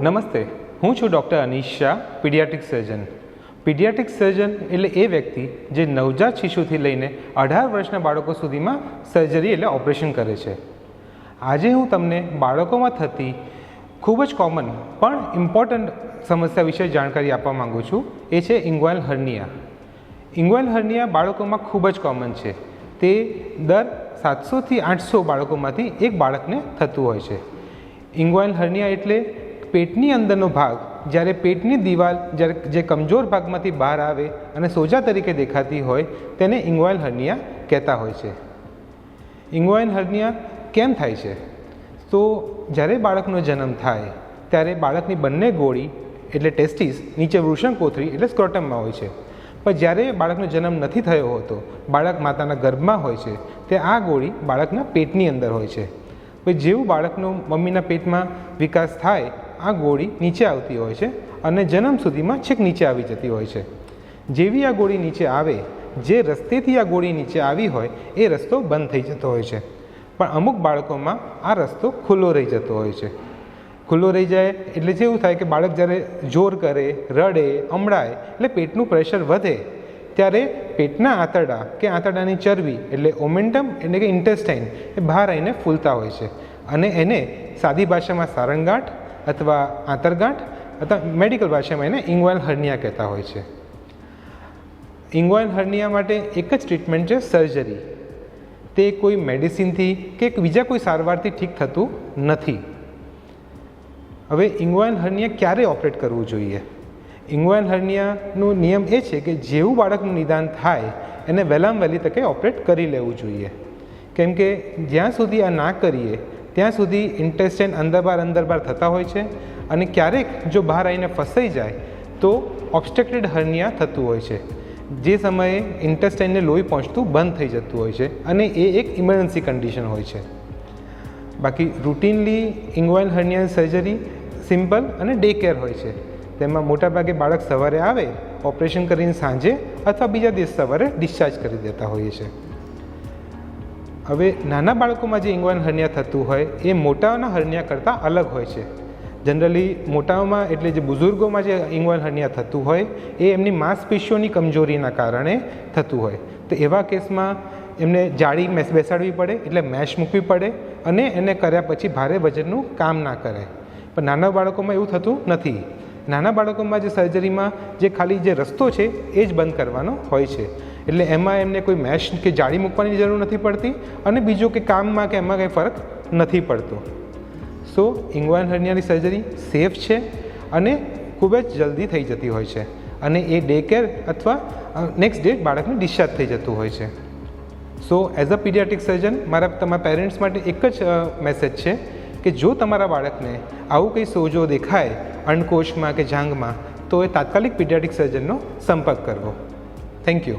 નમસ્તે, હું છું ડૉક્ટર અનીશ શાહ, પીડિયાટ્રિક સર્જન. પીડિયાટ્રિક સર્જન એટલે એ વ્યક્તિ જે નવજાત શિશુથી લઈને 18 વર્ષના બાળકો સુધીમાં સર્જરી એટલે ઓપરેશન કરે છે. આજે હું તમને બાળકોમાં થતી ખૂબ જ કોમન પણ ઇમ્પોર્ટન્ટ સમસ્યા વિશે જાણકારી આપવા માગું છું. એ છે ઇન્ગ્વાયલ હર્નિયા. ઇન્ગ્વાયલ હર્નિયા બાળકોમાં ખૂબ જ કોમન છે. તે દર 700થી 800 બાળકોમાંથી એક બાળકને થતું હોય છે. ઇન્ગ્વાયલ હર્નિયા એટલે પેટની અંદરનો ભાગ જ્યારે પેટની દિવાલ જ્યારે જે કમજોર ભાગમાંથી બહાર આવે અને સોજા તરીકે દેખાતી હોય તેને ઇન્ગ્વાયલ હર્નિયા કહેતા હોય છે. ઇન્ગ્વાયલ હર્નિયા કેમ થાય છે? તો જ્યારે બાળકનો જન્મ થાય ત્યારે બાળકની બંને ગોળી એટલે ટેસ્ટિસ નીચે વૃષણકોથળી એટલે સ્ક્રોટમમાં હોય છે. પણ જ્યારે બાળકનો જન્મ નથી થયો હોતો, બાળક માતાના ગર્ભમાં હોય છે, તે આ ગોળી બાળકના પેટની અંદર હોય છે. પછી જેવું બાળકનો મમ્મીના પેટમાં વિકાસ થાય આ ગોળી નીચે આવતી હોય છે અને જન્મ સુધીમાં છેક નીચે આવી જતી હોય છે. જેવી આ ગોળી નીચે આવે, જે રસ્તેથી આ ગોળી નીચે આવી હોય એ રસ્તો બંધ થઈ જતો હોય છે. પણ અમુક બાળકોમાં આ રસ્તો ખુલ્લો રહી જતો હોય છે. ખુલ્લો રહી જાય એટલે જેવું થાય કે બાળક જ્યારે જોર કરે, રડે, અમળાય એટલે પેટનું પ્રેશર વધે ત્યારે પેટના આંતરડા કે આંતરડાની ચરબી એટલે ઓમેન્ટમ એટલે કે ઇન્ટેસ્ટાઇન એ બહાર આવીને ફૂલતા હોય છે અને એને સાદી ભાષામાં સારંગાંઠ અથવા આંતરગાંઠ અથવા મેડિકલ ભાષામાં એને ઇન્ગ્વાયલ હર્નિયા કહેતા હોય છે. ઇન્ગ્વાયલ હર્નિયા માટે એક જ ટ્રીટમેન્ટ છે, સર્જરી. તે કોઈ મેડિસિનથી કે બીજા કોઈ સારવારથી ઠીક થતું નથી. હવે ઇન્ગ્વાયલ હર્નિયા ક્યારે ઓપરેટ કરવું જોઈએ? ઇન્ગ્વાયલ હર્નિયાનો નિયમ એ છે કે જેવું બાળકનું નિદાન થાય એને વહેલામાં વહેલી તકે ઓપરેટ કરી લેવું જોઈએ. કેમ કે જ્યાં સુધી આ ના કરીએ ત્યાં સુધી ઇન્ટેસ્ટાઇન અંદર બહાર થતા હોય છે અને ક્યારેક જો બહાર આવીને ફસાઈ જાય તો ઓબ્સ્ટ્રક્ટેડ હર્નિયા થતું હોય છે. જે સમયે ઇન્ટેસ્ટાઇનને લોહી પહોંચતું બંધ થઈ જતું હોય છે અને એ એક ઇમરજન્સી કન્ડિશન હોય છે. બાકી રૂટીનલી ઇન્ગ્વાયલ હર્નિયા સર્જરી સિમ્પલ અને ડે કેર હોય છે. તેમાં મોટાભાગે બાળક સવારે આવે, ઓપરેશન કરીને સાંજે અથવા બીજા દિવસ સવારે ડિસ્ચાર્જ કરી દેતા હોઈએ છીએ. હવે નાના બાળકોમાં જે ઇન્ગ્વાયલ હર્નિયા થતું હોય એ મોટાઓના હર્નિયા કરતાં અલગ હોય છે. જનરલી મોટાઓમાં એટલે જે બુઝુર્ગોમાં જે ઇન્ગ્વાયલ હર્નિયા થતું હોય એ એમની માંસપેશીઓની કમજોરીના કારણે થતું હોય. તો એવા કેસમાં એમને જાળી બેસાડવી પડે એટલે મેશ મૂકવી પડે અને એને કર્યા પછી ભારે વજનનું કામ ના કરે. પણ નાના બાળકોમાં એવું થતું નથી. નાના બાળકોમાં જે સર્જરીમાં જે ખાલી જે રસ્તો છે એ જ બંધ કરવાનો હોય છે. એટલે એમાં એમને કોઈ મેશ કે જાળી મૂકવાની જરૂર નથી પડતી અને બીજું કે કામમાં કે એમાં કંઈ ફરક નથી પડતો. સો ઇન્ગ્વાયલ હર્નિયાની સર્જરી સેફ છે અને ખૂબ જ જલ્દી થઈ જતી હોય છે અને એ ડે કેર અથવા નેક્સ્ટ ડે બાળકને ડિસ્ચાર્જ થઈ જતું હોય છે. સો એઝ અ પીડિયાટ્રિક સર્જન મારા તમારા પેરેન્ટ્સ માટે એક જ મેસેજ છે કે જો તમારા બાળકને આવું કંઈ સોજો દેખાય અંડકોશમાં કે જાંઘમાં તો એ તાત્કાલિક પીડિયાટ્રિક સર્જનનો સંપર્ક કરવો. Thank you.